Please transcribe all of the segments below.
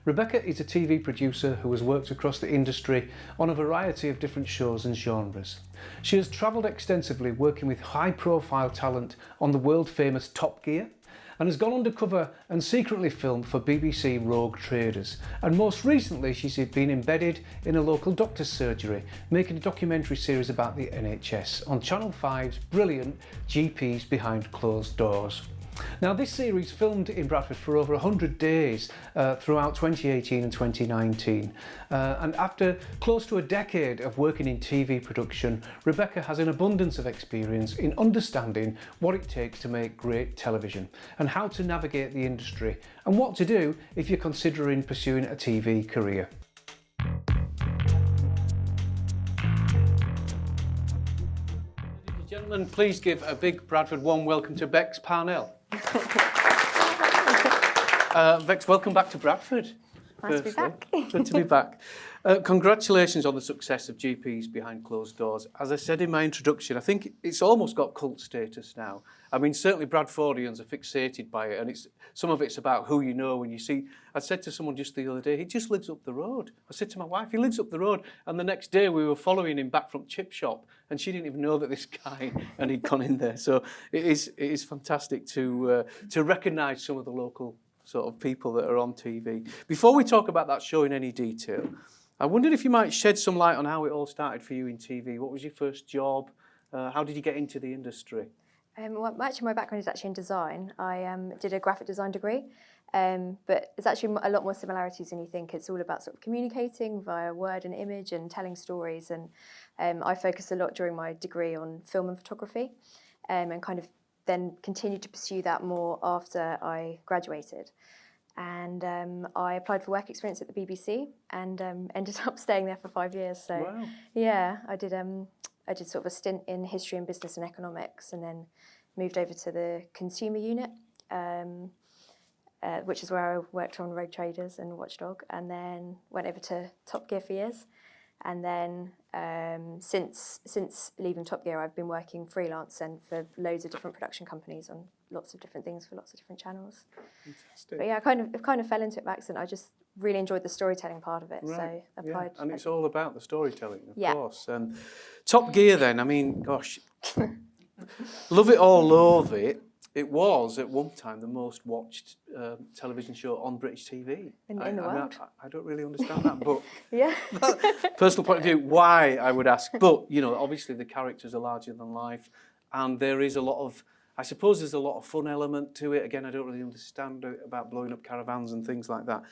Rebecca is a TV producer who has worked across the industry on a variety of different shows and genres. She has travelled extensively working with high-profile talent on the world-famous Top Gear, and has gone undercover and secretly filmed for BBC rogue traders. And most recently she's been embedded in a local doctor's surgery, making a documentary series about the NHS on Channel 5's brilliant GPs Behind Closed Doors. Now, this series filmed in Bradford for over 100 days throughout 2018 and 2019. And after close to a decade of working in TV production, Rebecca has an abundance of experience in understanding what it takes to make great television and how to navigate the industry and what to do if you're considering pursuing a TV career. Ladies and gentlemen, please give a big Bradford warm welcome to Bex Parnell. Bex, welcome back to Bradford. Nice to be back. Good to be back. Congratulations on the success of GPs Behind Closed Doors. As I said in my introduction, I think it's almost got cult status now. I mean, certainly Bradfordians are fixated by it, and some of it's about who you know when you see. I said to someone just the other day, he just lives up the road. I said to my wife, he lives up the road, and the next day we were following him back from Chip Shop, and she didn't even know that this guy, and he'd gone in there. So it is fantastic to recognise some of the local sort of people that are on TV. Before we talk about that show in any detail, I wondered if you might shed some light on how it all started for you in TV. What was your first job? How did you get into the industry? Well, actually, my background is actually in design. I did a graphic design degree, but it's actually a lot more similarities than you think. It's all about sort of communicating via word and image and telling stories. And I focused a lot during my degree on film and photography, and kind of then continued to pursue that more after I graduated. And I applied for work experience at the BBC and ended up staying there for 5 years. So Wow. yeah, I did sort of a stint in history and business and economics, and then moved over to the consumer unit, which is where I worked on Rogue Traders and Watchdog, and then went over to Top Gear for years. And then since leaving Top Gear, I've been working freelance and for loads of different production companies on lots of different things for lots of different channels. Fantastic. But yeah, I kind of fell into it by accident. I just really enjoyed the storytelling part of it, Right. so applied. Yeah. And it's all about the storytelling, of Yeah. course. And Top Gear then, I mean, gosh, love it or loathe it, it was at one time the most watched television show on British TV. In the world. I don't really understand that, but Yeah. personal point of view, why, I would ask. But, you know, obviously the characters are larger than life, and there is a lot of, I suppose there's a lot of fun element to it. Again, I don't really understand about blowing up caravans and things like that.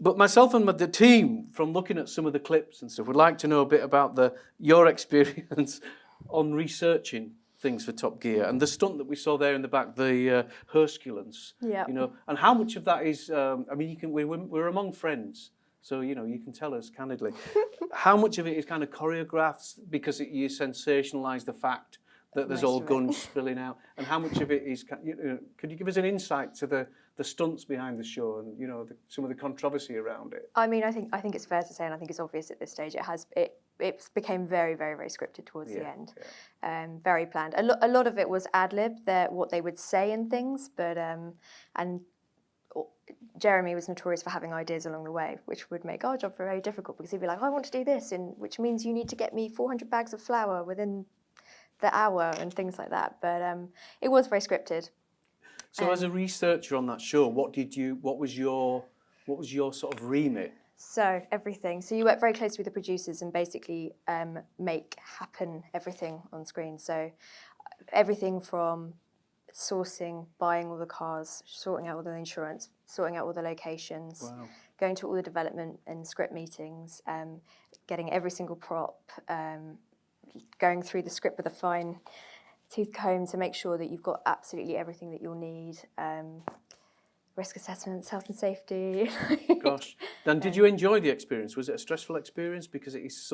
But myself and the team, from looking at some of the clips and stuff, would like to know a bit about your experience on researching things for Top Gear and the stunt that we saw there in the back, the Hercules. Yeah. You know, and how much of that is? I mean, we're among friends, so you know you can tell us candidly. How much of it is kind of choreographed because you sensationalise the fact that there's all guns spilling out, and how much of it is? Could you give us an insight to the stunts behind the show and you know some of the controversy around it? I mean, I think it's fair to say, and I think it's obvious at this stage, it became very, very, very scripted towards the end, very planned. A lot of it was ad lib, what they would say and things, but and Jeremy was notorious for having ideas along the way, which would make our job very difficult because he'd be like, I want to do this, which means you need to get me 400 bags of flour within the hour and things like that. But it was very scripted. So as a researcher on that show, what was your sort of remit? So everything. So you work very closely with the producers and basically make happen everything on screen. So everything from sourcing, buying all the cars, sorting out all the insurance, sorting out all the locations, Wow. going to all the development and script meetings, getting every single prop, going through the script with a fine tooth comb to make sure that you've got absolutely everything that you'll need. Risk assessments, health and safety. Gosh. Then did you enjoy the experience? Was it a stressful experience? Because it is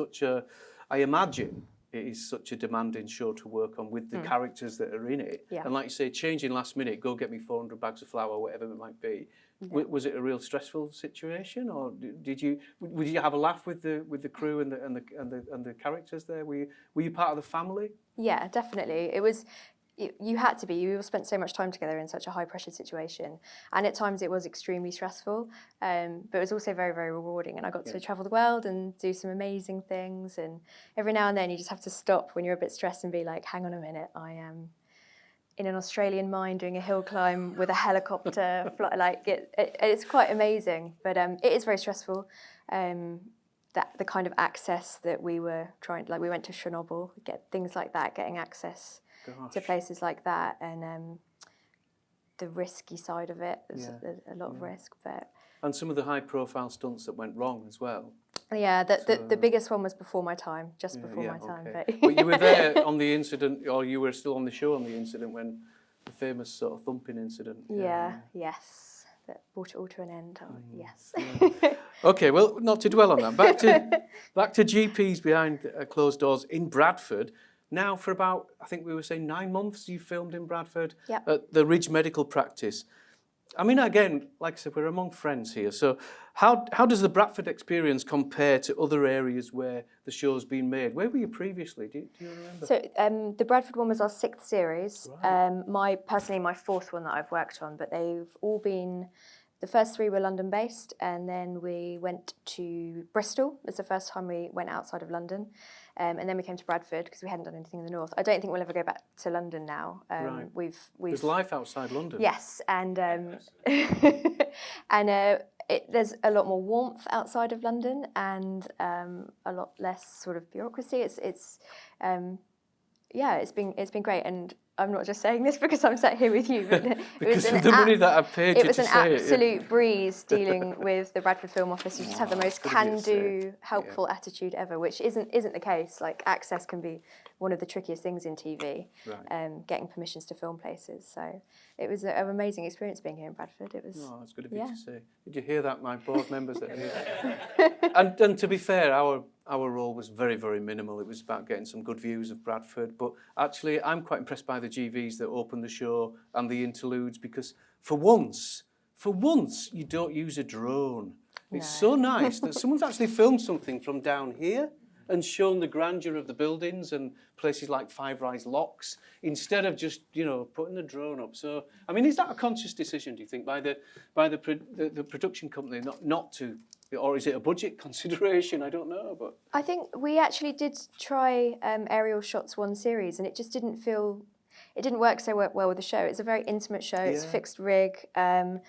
I imagine it is such a demanding show to work on with the characters that are in it. Yeah. And like you say, changing last minute, go get me 400 bags of flour, whatever it might be. Yeah. Was it a real stressful situation, or did you have a laugh with the crew and the characters there? Were you part of the family? Yeah, definitely. It was you had to be. You all spent so much time together in such a high pressure situation, and at times it was extremely stressful. But it was also very, very rewarding, and I got to travel the world and do some amazing things. And every now and then, you just have to stop when you're a bit stressed and be like, "Hang on a minute, I am in an Australian mine doing a hill climb with a helicopter." It's quite amazing, but it is very stressful. That the kind of access that we were trying, like we went to Chernobyl, get things like that, getting access to places like that, and the risky side of it, there's a lot of risk. And some of the high-profile stunts that went wrong as well. Yeah, the biggest one was before my time, just before my time. Okay. But you were there on the incident, or you were still on the show on the incident when the famous sort of thumping incident. Yes, that brought it all to an end. Yes. Okay, well, not to dwell on that. Back to GPs behind closed doors in Bradford. Now, for about, I think we were saying 9 months, you filmed in Bradford at the Ridge Medical Practice. I mean, again, like I said, we're among friends here. So how does the Bradford experience compare to other areas where the show's been made? Where were you previously? Do you remember? So the Bradford one was our 6th series. Right. Personally, my 4th one that I've worked on, but they've all been... The first 3 were London-based, and then we went to Bristol. It's the first time we went outside of London. And then we came to Bradford because we hadn't done anything in the north. I don't think we'll ever go back to London now. Right. We've There's life outside London. Yes, and there's a lot more warmth outside of London, and a lot less sort of bureaucracy. It's been great, and I'm not just saying this because I'm sat here with you, but because of the money that I've paid you to say it. It was an absolute breeze dealing with the Bradford Film Office. You just have the most can-do, helpful attitude ever, which isn't the case. Like, access can be one of the trickiest things in TV, getting permissions to film places. So it was an amazing experience being here in Bradford. It was. Oh, that's good of you to say. Did you hear that, my board members? And to be fair, our role was very, very minimal. It was about getting some good views of Bradford. But actually, I'm quite impressed by the GVs that opened the show and the interludes, because for once, you don't use a drone. No. It's so nice that someone's actually filmed something from down here and shown the grandeur of the buildings and places like Five Rise Locks, instead of just, putting the drone up. So, I mean, is that a conscious decision, do you think, by the production company not to, or is it a budget consideration? I don't know, but I think we actually did try aerial shots one series, and it just didn't work so well with the show. It's a very intimate show. It's fixed rig, and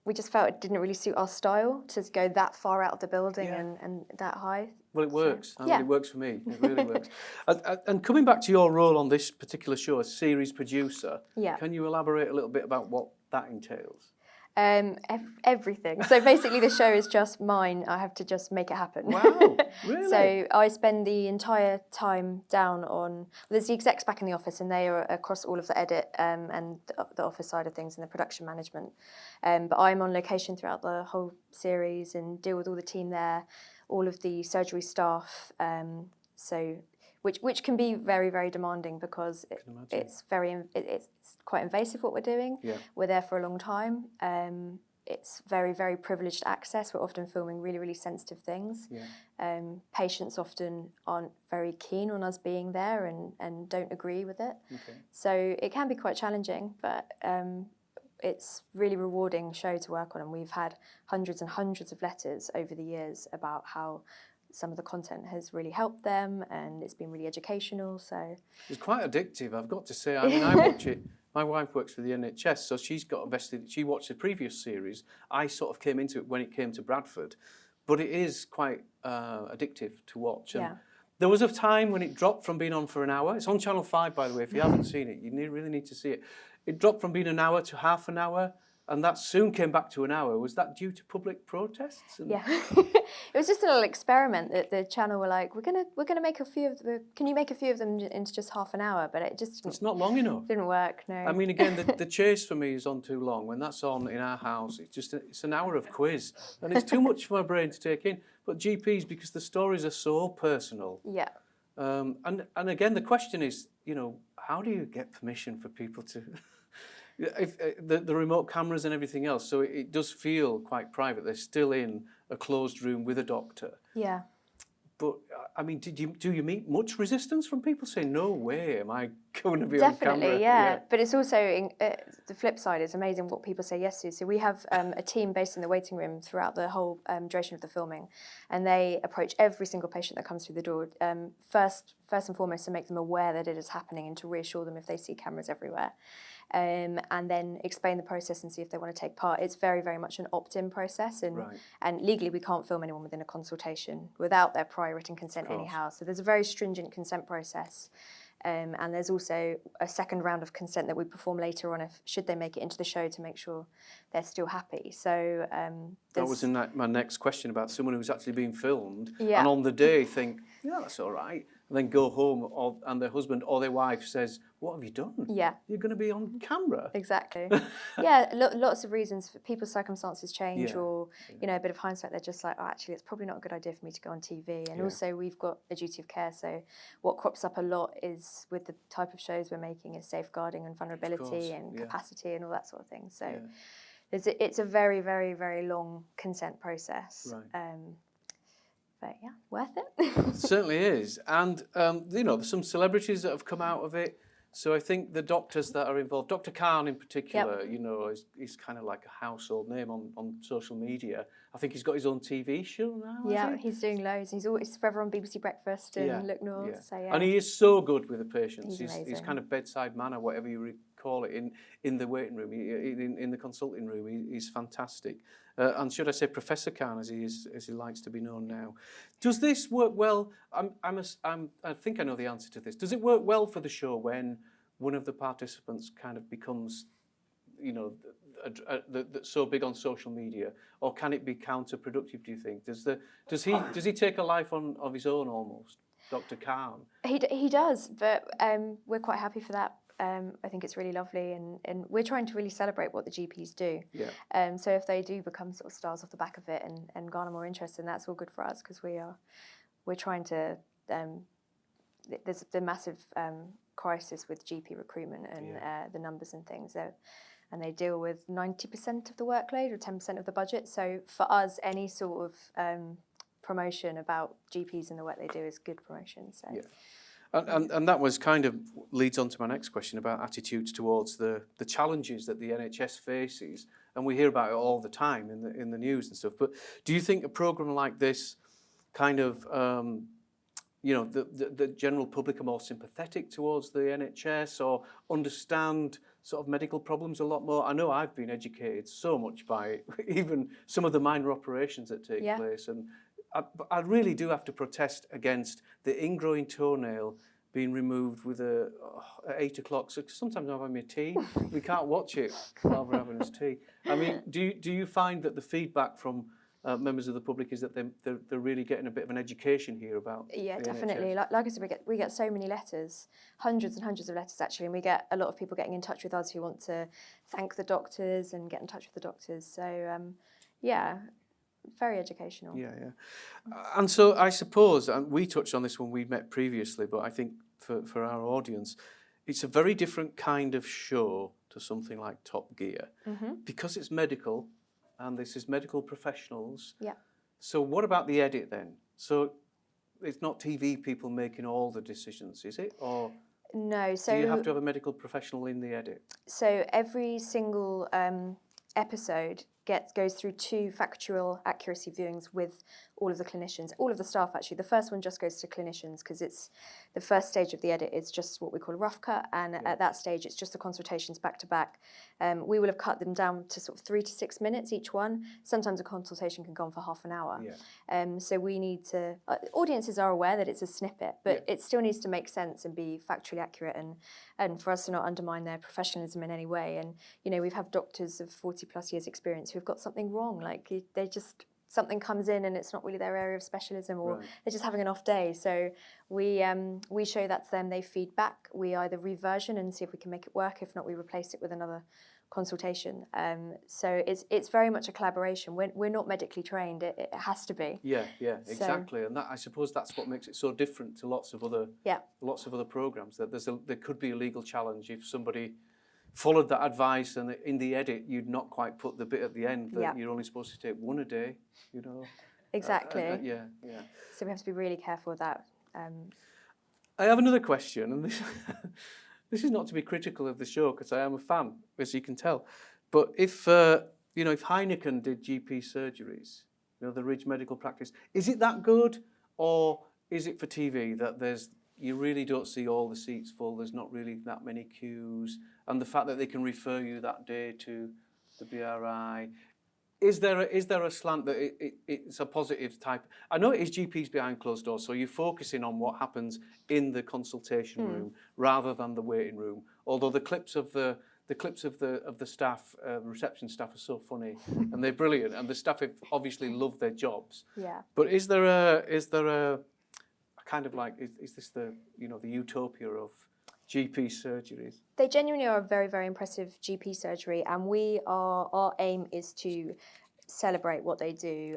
we just felt it didn't really suit our style to go that far out of the building and that high. Well, it works. I mean, it works for me. It really works. And coming back to your role on this particular show as series producer, can you elaborate a little bit about what that entails? Everything. So basically the show is just mine. I have to just make it happen. Wow, really? So I spend the entire time down on... There's the execs back in the office, and they are across all of the edit and the office side of things and the production management. But I'm on location throughout the whole series and deal with all the team there, all of the surgery staff. Which can be very, very demanding because it's quite invasive what we're doing. Yeah. We're there for a long time. It's very, very privileged access. We're often filming really, really sensitive things. Yeah. Patients often aren't very keen on us being there and don't agree with it. Okay. So it can be quite challenging, but it's really rewarding show to work on. And we've had hundreds and hundreds of letters over the years about how some of the content has really helped them, and it's been really educational. So it's quite addictive, I've got to say. I mean, I watch it. My wife works for the NHS, so she's got invested. She watched the previous series. I sort of came into it when it came to Bradford, but it is quite addictive to watch. And there was a time when it dropped from being on for an hour. It's on Channel 5, by the way. If you haven't seen it, you really need to see it. It dropped from being an hour to half an hour, and that soon came back to an hour. Was that due to public protests? Yeah, it was just a little experiment that the channel were like, we're gonna make a few of the. Can you make a few of them into just half an hour? But it just it's not long enough. Didn't work. No. I mean, again, the chase for me is on too long. When that's on in our house, it's an hour of quiz, and it's too much for my brain to take in. But GPs, because the stories are so personal. Yeah. And again, the question is, how do you get permission for people to? If the remote cameras and everything else, so it does feel quite private. They're still in a closed room with a doctor. Yeah. But I mean, do you meet much resistance from people saying, "No way, am I going to be Definitely, on camera?" yeah. But it's also the flip side is amazing what people say yes to. So we have a team based in the waiting room throughout the whole duration of the filming, and they approach every single patient that comes through the door first and foremost to make them aware that it is happening and to reassure them if they see cameras everywhere. And then explain the process and see if they want to take part. It's very, very much an opt-in process, and legally we can't film anyone within a consultation without their prior written consent anyhow. So there's a very stringent consent process, and there's also a second round of consent that we perform later on if should they make it into the show to make sure they're still happy. So that was in my next question about someone who's actually being filmed Yeah. and on the day think, yeah, that's all right, and then go home and their husband or their wife says, what have you done? Yeah. You're going to be on camera. Exactly. Yeah, lots of reasons. People's circumstances change, Yeah. or you know, a bit of hindsight. They're just like, oh, actually, it's probably not a good idea for me to go on TV. And also, we've got a duty of care. So, what crops up a lot is with the type of shows we're making is safeguarding and vulnerability and capacity and all that sort of thing. So, it's a very, very, very long consent process. Right. But yeah, worth it. Certainly is. And, you know, there's some celebrities that have come out of it. So I think the doctors that are involved, Dr. Khan in particular, you know, he's kind of like a household name on social media. I think he's got his own TV show now, Yeah, hasn't he? he's doing loads. He's forever on BBC Breakfast and Look North. Yeah. So yeah. And he is so good with the patients. He's amazing. His kind of bedside manner, whatever you call it, in the waiting room, in the consulting room, he's fantastic. And should I say Professor Khan, as he likes to be known now. Does this work well? I think I know the answer to this. Does it work well for the show when one of the participants kind of becomes, you know, so big on social media, or can it be counterproductive? Do you think? Does he take a life of his own almost, Dr. Khan? He does, but we're quite happy for that. I think it's really lovely, and we're trying to really celebrate what the GPs do. Yeah. So if they do become sort of stars off the back of it and garner more interest, then that's all good for us because we're trying to. There's the massive crisis with GP recruitment and the numbers and things. And they deal with 90% of the workload or 10% of the budget. So for us, any sort of promotion about GPs and the work they do is good promotion. So. Yeah. And that was kind of leads on to my next question about attitudes towards the challenges that the NHS faces, and we hear about it all the time in the news and stuff. But do you think a programme like this kind of you know, the general public are more sympathetic towards the NHS or understand sort of medical problems a lot more? I know I've been educated so much by even some of the minor operations that take place, and I really do have to protest against the ingrowing toenail being removed with at 8 o'clock. So sometimes I'm having my tea. We can't watch it while we're having his tea. I mean, do you find that the feedback from members of the public is that they're really getting a bit of an education here about the definitely. NHS? Like I said, we get so many letters, hundreds and hundreds of letters actually, and we get a lot of people getting in touch with us who want to thank the doctors and get in touch with the doctors. So very educational. Yeah. And so I suppose, and we touched on this when we met previously, but I think for our audience, it's a very different kind of show to something like Top Gear because it's medical. And this is medical professionals. Yeah. So what about the edit then? So it's not TV people making all the decisions, is it? Or no. So do you have to have a medical professional in the edit? So every single episode goes through 2 factual accuracy viewings with all of the clinicians, all of the staff actually. The first one just goes to clinicians because it's the first stage of the edit is just what we call a rough cut, and at that stage it's just the consultations back to back. We will have cut them down to sort of 3 to 6 minutes each one. Sometimes a consultation can go on for half an hour. So we need to, audiences are aware that it's a snippet, but it still needs to make sense and be factually accurate, and for us to not undermine their professionalism in any way. And you know, we've had doctors of 40 plus years experience who've got something wrong, like they just something comes in and it's not really their area of specialism, or they're just having an off day. So we show that to them. They feed back. We either reversion and see if we can make it work. If not, we replace it with another consultation. So it's very much a collaboration. We're not medically trained. It has to be. Yeah, exactly. And that, I suppose that's what makes it so different to lots of other programs. That there could be a legal challenge if somebody followed that advice, and in the edit you'd not quite put the bit at the end that you're only supposed to take 1 a day, you know. Exactly. Yeah, yeah. So we have to be really careful of that. I have another question, and this this is not to be critical of the show because I am a fan, as you can tell. But if if Heineken did GP surgeries, the Ridge Medical Practice, is it that good, or is it for TV that you really don't see all the seats full? There's not really that many queues, and the fact that they can refer you that day to the BRI. Is there a slant that it's a positive type? I know it is GPs behind closed doors, so you're focusing on what happens in the consultation room rather than the waiting room. Although the clips of the staff, reception staff, are so funny and they're brilliant, and the staff have obviously love their jobs. Yeah. But is there a kind of like is this the the utopia of GP surgeries? They genuinely are a very, very impressive GP surgery, and our aim is to celebrate what they do.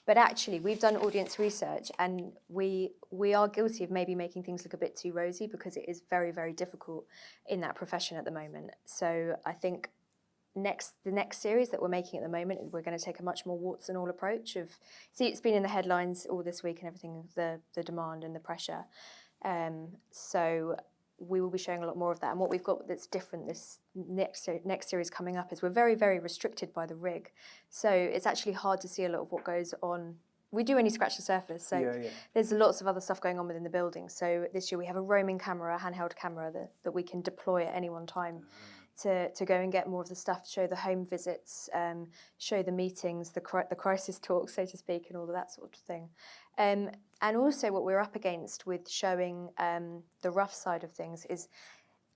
But actually, we've done audience research, and we are guilty of maybe making things look a bit too rosy because it is very, very difficult in that profession at the moment. So I think the next series that we're making at the moment, we're going to take a much more warts and all approach of. See, it's been in the headlines all this week and everything, the demand and the pressure. So we will be showing a lot more of that. And what we've got that's different this next series coming up is we're very, very restricted by the rig. So it's actually hard to see a lot of what goes on. We do only scratch the surface. So there's lots of other stuff going on within the building. So this year we have a roaming camera, a handheld camera that we can deploy at any one time to go and get more of the stuff, to show the home visits, show the meetings, the crisis talks, so to speak, and all of that sort of thing. And also what we're up against with showing the rough side of things is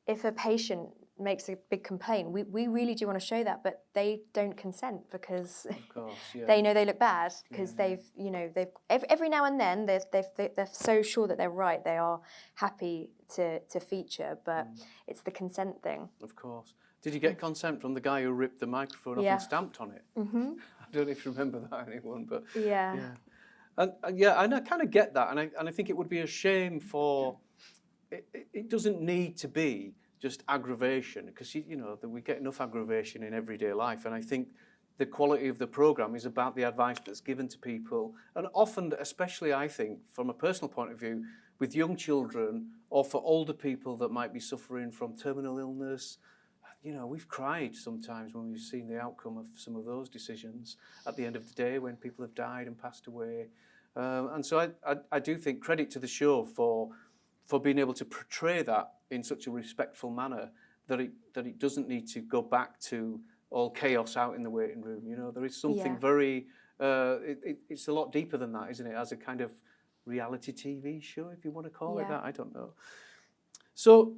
if a patient makes a big complaint, we really do want to show that, but they don't consent because Of course, they know they look bad because they've every now and then they're so sure that they're right, they are happy to feature, but it's the consent thing. Of course. Did you get consent from the guy who ripped the microphone off and stamped on it? Mm-hmm. I don't know if you remember that, anyone, but yeah. And I kind of get that, and I think it would be a shame for. It doesn't need to be just aggravation, because we get enough aggravation in everyday life, and I think the quality of the programme is about the advice that's given to people, and often, especially I think, from a personal point of view, with young children or for older people that might be suffering from terminal illness. We've cried sometimes when we've seen the outcome of some of those decisions at the end of the day when people have died and passed away. And so I do think credit to the show for being able to portray that in such a respectful manner that it doesn't need to go back to all chaos out in the waiting room. There is something very, it's a lot deeper than that, isn't it? As a kind of reality TV show, if you want to call it that, I don't know. So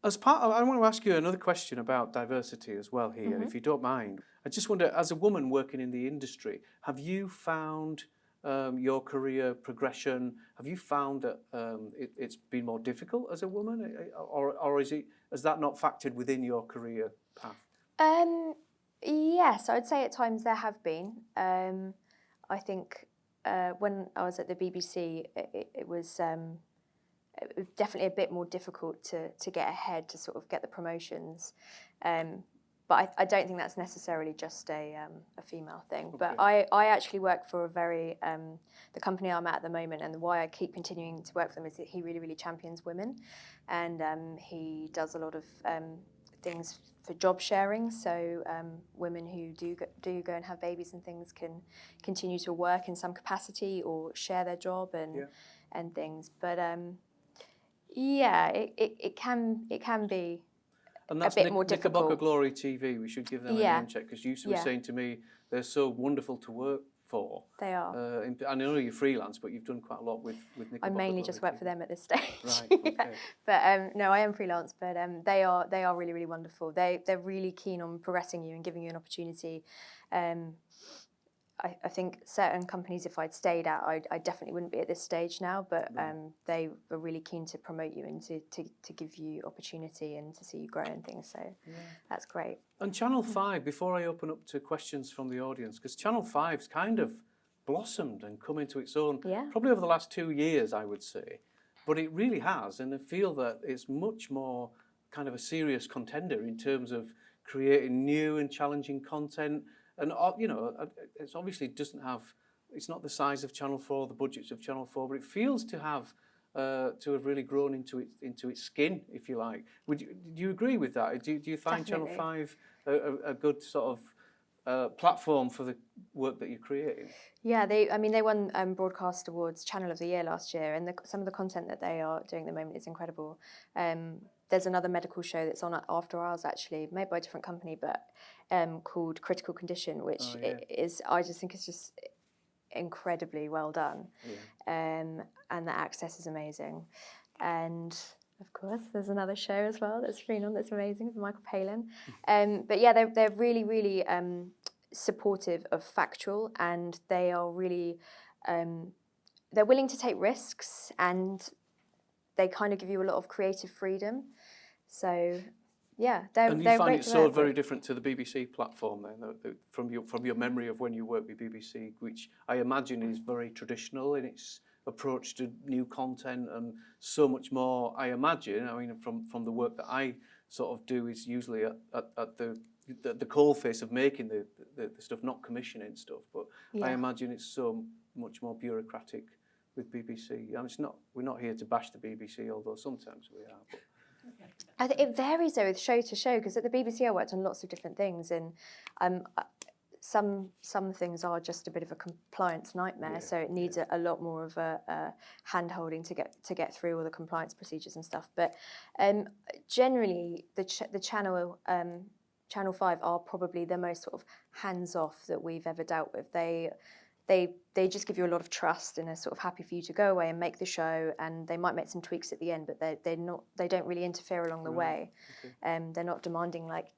as part of, I want to ask you another question about diversity as well here, if you don't mind. I just wonder, as a woman working in the industry, have you found your career progression, have you found that it's been more difficult as a woman, or has that not factored within your career path? Yes, I would say at times there have been. I think when I was at the BBC, it was definitely a bit more difficult to get ahead, to sort of get the promotions. But I don't think that's necessarily just a female thing. Okay. But I actually work for the company I'm at the moment, and why I keep continuing to work for them is that he really, really champions women, and he does a lot of things for job sharing. So women who do go and have babies and things can continue to work in some capacity or share their job and things. But it can be. And that's a bit more difficult. Knickerbocker Glory TV. We should give them a name check, because you were saying to me they're so wonderful to work for. They are. I know you're freelance, but you've done quite a lot with Knickerbocker. I mainly just work for them at this stage. Right. Okay. But no, I am freelance. But they are really, really wonderful. They're really keen on progressing you and giving you an opportunity. I think certain companies, if I'd stayed at, I definitely wouldn't be at this stage now, but they were really keen to promote you and to give you opportunity and to see you grow and things, so that's great. And Channel 5, before I open up to questions from the audience, because Channel 5's kind of blossomed and come into its own probably over the last 2 years, I would say, but it really has, and I feel that it's much more kind of a serious contender in terms of creating new and challenging content. And it obviously doesn't have it's not the size of Channel 4, the budgets of Channel 4, but it feels to have really grown into its skin, if you like. Do you agree with that? Do you find Definitely. Channel 5 a good sort of platform for the work that you're creating? Yeah, they won Broadcast Awards Channel of the Year last year, and some of the content that they are doing at the moment is incredible. There's another medical show that's on after hours, actually, made by a different company, but called Critical Condition, which I just think is just incredibly well done. And the access is amazing. And of course, there's another show as well that's been on that's amazing with Michael Palin. But yeah, they're really, really supportive of factual, and they are really they're willing to take risks, and they kind of give you a lot of creative freedom. So yeah, they're and you they're find great it to so work very with. different to the BBC platform then, from your memory of when you worked with BBC, which I imagine is very traditional in its approach to new content and so much more. I imagine, I mean, from the work that I sort of do is usually at the coalface of making the stuff, not commissioning stuff. But I imagine it's so much more bureaucratic with BBC. I mean, we're not here to bash the BBC, although sometimes we are. But I think it varies though, with show to show, because at the BBC I worked on lots of different things, and some things are just a bit of a compliance nightmare, so it needs a lot more of a hand-holding to get through all the compliance procedures and stuff. But generally, the channel Channel 5 are probably the most sort of hands-off that we've ever dealt with. They just give you a lot of trust and are sort of happy for you to go away and make the show, and they might make some tweaks at the end, but they don't really interfere along the way. Okay. They're not demanding like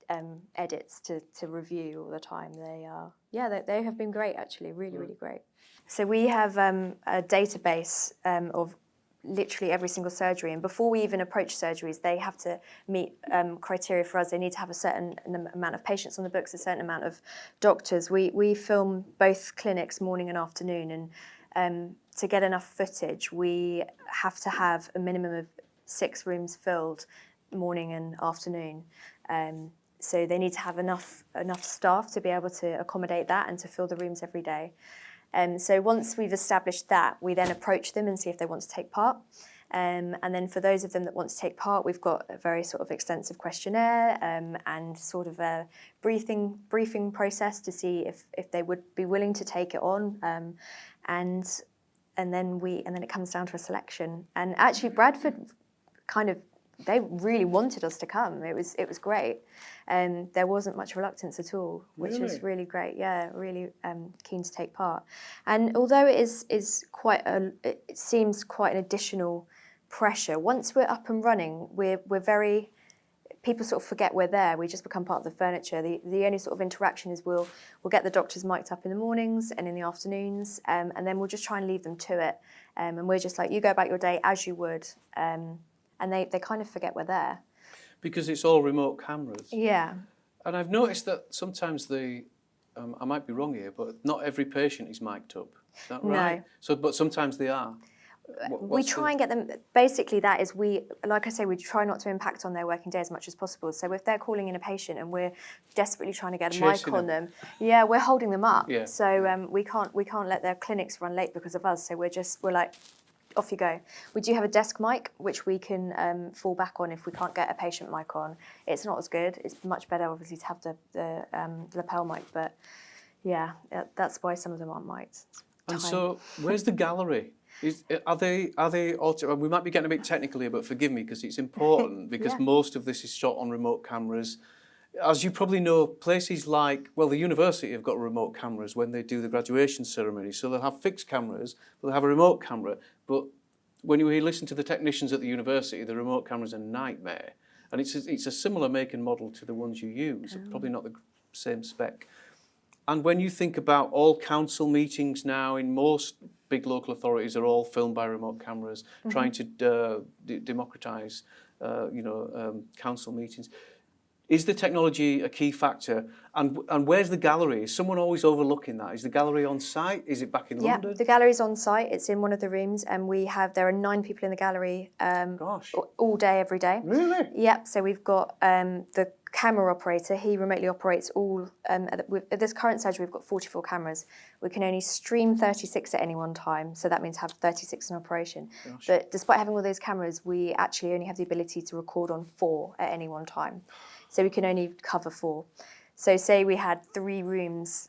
edits to review all the time. They have been great, actually, really great. So we have a database of literally every single surgery, and before we even approach surgeries, they have to meet criteria for us. They need to have a certain amount of patients on the books, a certain amount of doctors. We film both clinics morning and afternoon, and to get enough footage, we have to have a minimum of 6 rooms filled morning and afternoon. So they need to have enough staff to be able to accommodate that and to fill the rooms every day. So once we've established that, we then approach them and see if they want to take part. And then for those of them that want to take part, we've got a very sort of extensive questionnaire and sort of a briefing process to see if they would be willing to take it on. And then it comes down to a selection. And actually, Bradford they really wanted us to come. It was great. There wasn't much reluctance at all, which was really great. Yeah, really keen to take part. And although it is quite it seems quite an additional pressure. Once we're up and running, we're very. People sort of forget we're there. We just become part of the furniture. The only sort of interaction is we'll get the doctors mic'd up in the mornings and in the afternoons, and then we'll just try and leave them to it. And we're just like, you go about your day as you would. And they kind of forget we're there. because it's all remote cameras. Yeah. And I've noticed that sometimes I might be wrong here, but not every patient is mic'd up. Is that right? No. But sometimes they are. We try and get them, basically that is like I say, we try not to impact on their working day as much as possible. So if they're calling in a patient and we're desperately trying to get a mic on them, we're holding them up. Yeah. So we can't let their clinics run late because of us. So we're like, off you go. We do have a desk mic, which we can fall back on if we can't get a patient mic on. It's not as good. It's much better, obviously, to have the lapel mic. But yeah, that's why some of them aren't mic'd. And so, where's the gallery? Are they? We might be getting a bit technical here, but forgive me because it's important because most of this is shot on remote cameras. As you probably know, places like, the university have got remote cameras when they do the graduation ceremony. So they'll have fixed cameras, but they'll have a remote camera. But when you listen to the technicians at the university, the remote camera's a nightmare. And it's a similar make and model to the ones you use, probably not the same spec. And when you think about all council meetings now in most big local authorities are all filmed by remote cameras, trying to democratise, council meetings. Is the technology a key factor? And where's the gallery? Is someone always overlooking that? Is the gallery on site? Is it back in London? Yeah, the gallery's on site. It's in one of the rooms, and there are 9 people in the gallery all day, every day. Really? Yep. So we've got the camera operator, he remotely operates all, at this current surgery we've got 44 cameras. We can only stream 36 at any one time, so that means have 36 in operation. Gosh. But despite having all those cameras, we actually only have the ability to record on 4 at any one time. So we can only cover 4. So say we had 3 rooms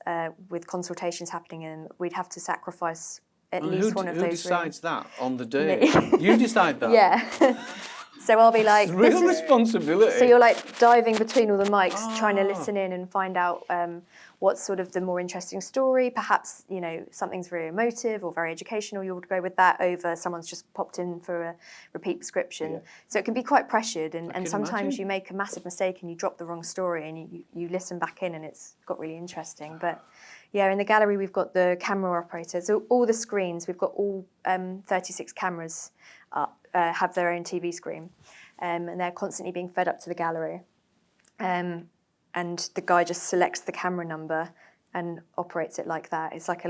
with consultations happening in, we'd have to sacrifice at least one of those rooms. Who decides that on the day? You decide that? Yeah. So I'll be like, It's real responsibility. So you're like diving between all the mics, trying to listen in and find out what's sort of the more interesting story. Perhaps, you know, something's very emotive or very educational. You would go with that over someone's just popped in for a repeat prescription. Yeah. So it can be quite pressured, and sometimes imagine. you make a massive mistake and you drop the wrong story, and you listen back in and it's got really interesting. But yeah, in the gallery we've got the camera operator. So all the screens, we've got all 36 cameras up, have their own TV screen, and they're constantly being fed up to the gallery. And the guy just selects the camera number and operates it like that. It's like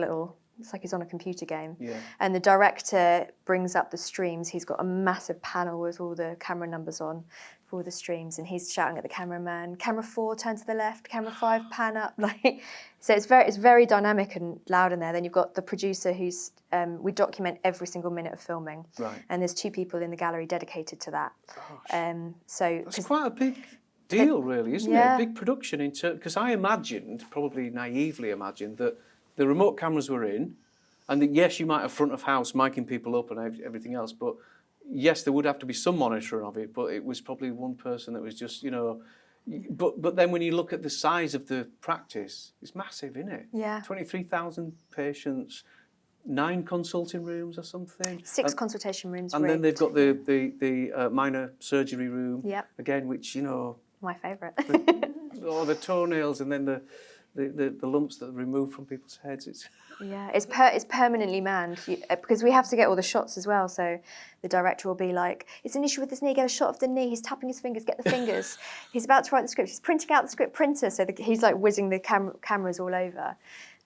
he's on a computer game. Yeah. And the director brings up the streams. He's got a massive panel with all the camera numbers on for all the streams, and he's shouting at the cameraman, camera 4, turn to the left, camera 5, pan up. Like, so it's very dynamic and loud in there. Then you've got the producer who's, we document every single minute of filming. Right. And there's 2 people in the gallery dedicated to that. So That's quite a big deal, really, isn't it? yeah. A big production because I imagined, probably naively imagined, that the remote cameras were in, and that yes, you might have front of house miking people up and everything else, but yes, there would have to be some monitoring of it. But it was probably one person that was just, you know. But then when you look at the size of the practice, it's massive, isn't it? Yeah. 23,000 patients, 9 consulting rooms or something. 6 consultation rooms. And then they've got the minor surgery room. Yep. Again, which, you know. My favourite. Or the toenails, and then the lumps that are removed from people's heads. Yeah, it's permanently manned because we have to get all the shots as well. So the director will be like, "It's an issue with his knee. Get a shot of the knee. He's tapping his fingers. Get the fingers. He's about to write the script. He's printing out the script printer." So he's like whizzing the cameras all over.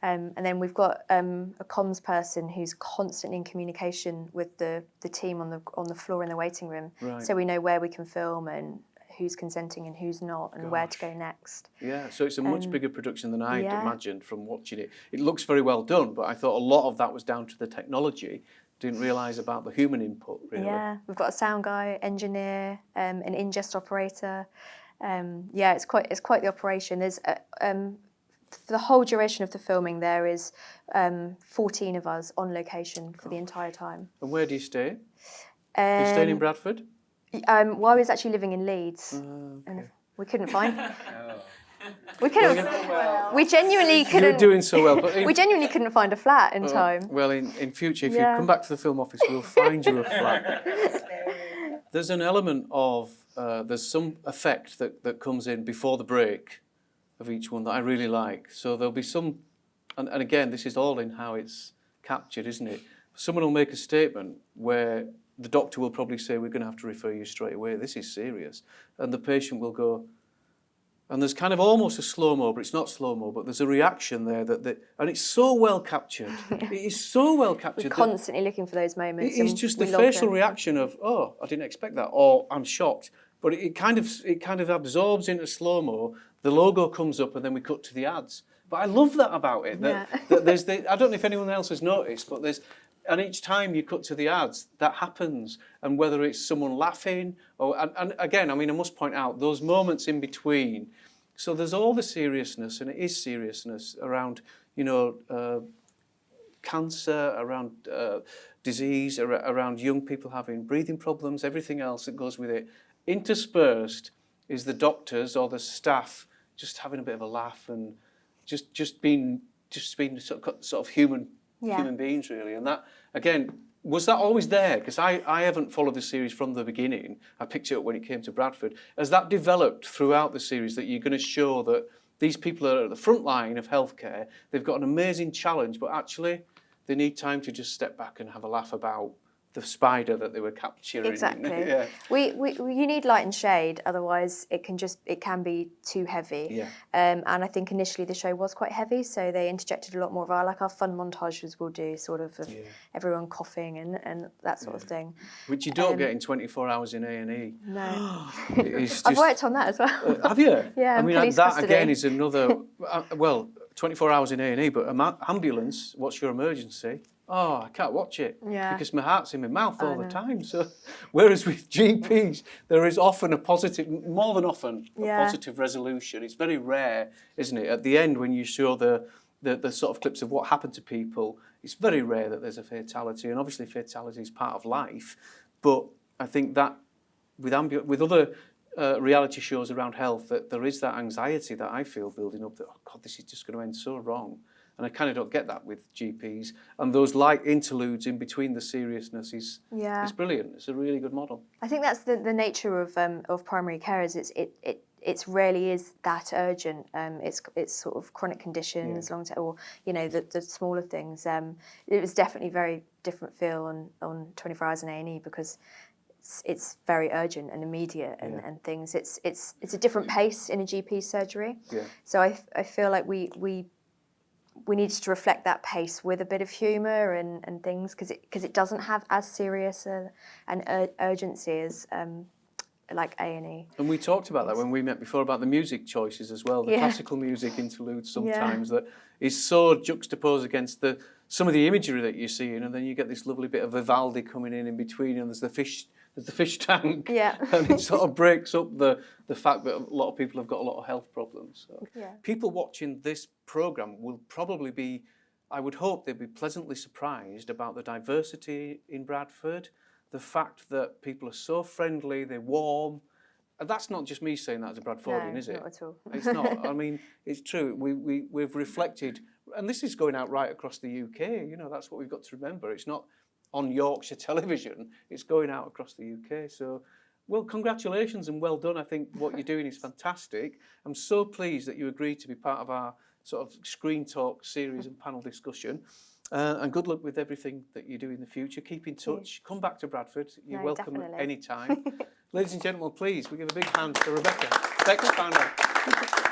And then we've got a comms person who's constantly in communication with the team on the floor in the waiting room. Right. So we know where we can film and who's consenting and who's not, and where to go next. Yeah, so it's a much bigger production than I'd yeah. imagined from watching it. It looks very well done, but I thought a lot of that was down to the technology. Didn't realise about the human input, really. Yeah, we've got a sound guy, engineer, an ingest operator. Yeah, it's quite the operation. There's for the whole duration of the filming, there is 14 of us on location for the entire time. And where do you stay? Are you staying in Bradford? Well, I was actually living in Leeds, Okay. and we couldn't find. We couldn't. We genuinely couldn't. You're doing so well, but we genuinely couldn't find a flat in time. Well, in future, if you Yeah. come back to the film office, we'll find you a flat. There's an element of there's some effect that comes in before the break of each one that I really like. So there'll be some, and again, this is all in how it's captured, isn't it? Someone will make a statement where the doctor will probably say, "We're going to have to refer you straight away. This is serious," and the patient will go. And there's kind of almost a slow-mo, but it's not slow-mo, but there's a reaction there and it's so well captured. It is so well captured. We're constantly looking for those moments. It is and just the we log facial them. reaction of, "Oh, I didn't expect that," or "I'm shocked." But it kind of absorbs into slow-mo. The logo comes up, and then we cut to the ads. But I love that about it. That there's I don't know if anyone else has noticed, but and each time you cut to the ads, that happens. And whether it's someone laughing, and again, I mean, I must point out those moments in between. So there's all the seriousness, and it is seriousness around, you know, cancer, around disease, around young people having breathing problems, everything else that goes with it. Interspersed is the doctors or the staff just having a bit of a laugh and just being sort of human beings, really. And that, again, was that always there? Because I haven't followed the series from the beginning. I picked it up when it came to Bradford. Has that developed throughout the series, that you're going to show that these people are at the front line of healthcare, they've got an amazing challenge, but actually they need time to just step back and have a laugh about the spider that they were capturing. Exactly. Yeah. You need light and shade, otherwise it can be too heavy. Yeah. And I think initially the show was quite heavy, so they interjected a lot more of our fun montages we'll do, sort of everyone coughing and that sort of thing. Which you don't get in 24 hours in A&E. No. It's I've just, worked on that as well. have you? Yeah, I mean, police that custody. again is another. Well, 24 hours in A&E, but ambulance. What's your emergency? Oh, I can't watch it because my heart's in my mouth all the time. So, whereas with GPs, there is often more than often, a positive resolution. It's very rare, isn't it? At the end, when you show the sort of clips of what happened to people, it's very rare that there's a fatality, and obviously fatality is part of life. But I think that with other reality shows around health, that there is that anxiety that I feel building up that, oh God, this is just going to end so wrong. And I kind of don't get that with GPs. And those light interludes in between the seriousness is brilliant. It's a really good model. I think that's the nature of primary care, is it rarely is that urgent. It's sort of chronic conditions, long term, or the smaller things. It was definitely a very different feel on 24 Hours in A&E because it's very urgent and immediate and things. It's a different pace in a GP surgery. Yeah. So I feel like we needed to reflect that pace with a bit of humour and things because it doesn't have as serious an urgency as like A&E. And we talked about that when we met before, about the music choices as well, the classical music interludes sometimes that is so juxtaposed against some of the imagery that you're seeing, and then you get this lovely bit of Vivaldi coming in between, and there's the fish tank, and it sort of breaks up the fact that a lot of people have got a lot of health problems. So people watching this programme will probably be, I would hope they'd be pleasantly surprised about the diversity in Bradford, the fact that people are so friendly, they're warm. And that's not just me saying that as a Bradfordian, is it? Not at all. It's not. I mean, it's true. We've reflected, and this is going out right across the UK. That's what we've got to remember. It's not on Yorkshire television, it's going out across the UK. So, well, congratulations and well done. I think what you're doing is fantastic. I'm so pleased that you agreed to be part of our sort of Screen Talk series and panel discussion. And good luck with everything that you do in the future. Keep in touch. Come back to Bradford. You're welcome at any time. Ladies and gentlemen, please, we give a big hand to Rebecca. Parnell.